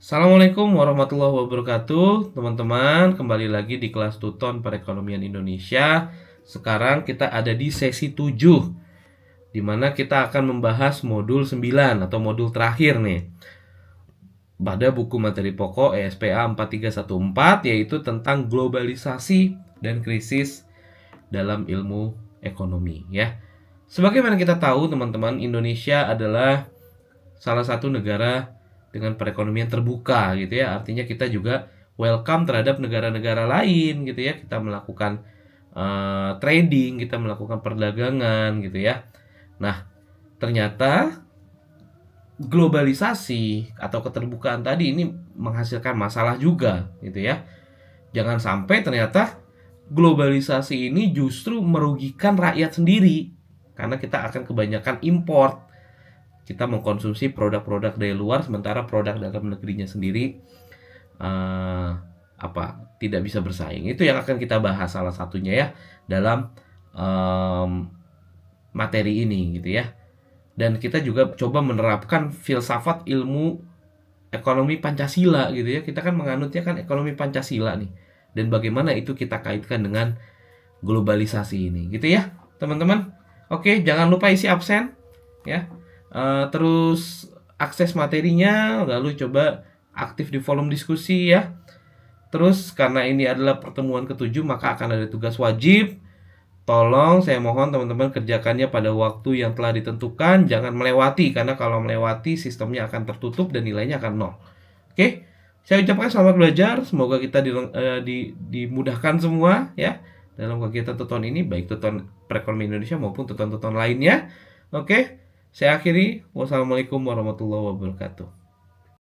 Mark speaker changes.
Speaker 1: Assalamualaikum warahmatullahi wabarakatuh, teman-teman. Kembali lagi di kelas Tuton Perekonomian Indonesia. Sekarang kita ada di sesi 7, di mana kita akan membahas modul 9 atau modul terakhir nih. Pada buku materi pokok ESPA 4314, yaitu tentang globalisasi dan krisis dalam ilmu ekonomi ya. Sebagaimana kita tahu, teman-teman, Indonesia adalah salah satu negara dengan perekonomian terbuka gitu ya. Artinya kita juga welcome terhadap negara-negara lain gitu ya. Kita melakukan trading, kita melakukan perdagangan gitu ya. Nah, ternyata globalisasi atau keterbukaan tadi ini menghasilkan masalah juga gitu ya. Jangan sampai ternyata globalisasi ini justru merugikan rakyat sendiri, karena kita akan kebanyakan import. Kita mengkonsumsi produk-produk dari luar, sementara produk dalam negerinya sendiri tidak bisa bersaing. Itu yang akan kita bahas salah satunya ya dalam materi ini gitu ya. Dan kita juga coba menerapkan filsafat ilmu ekonomi Pancasila gitu ya. Kita kan menganutnya kan ekonomi Pancasila nih. Dan bagaimana itu kita kaitkan dengan globalisasi ini gitu ya, teman-teman. Oke, jangan lupa isi absen ya. Terus akses materinya, lalu coba aktif di forum diskusi ya. Terus karena ini adalah pertemuan ketujuh, maka akan ada tugas wajib. Tolong saya mohon teman-teman kerjakannya pada waktu yang telah ditentukan, jangan melewati, karena kalau melewati sistemnya akan tertutup dan nilainya akan nol. Oke, saya ucapkan selamat belajar, semoga kita dimudahkan semua ya dalam kegiatan tuton ini, baik tuton perekonomian Indonesia maupun tuton-tuton lainnya. Oke, saya akhiri. Wassalamualaikum warahmatullahi wabarakatuh.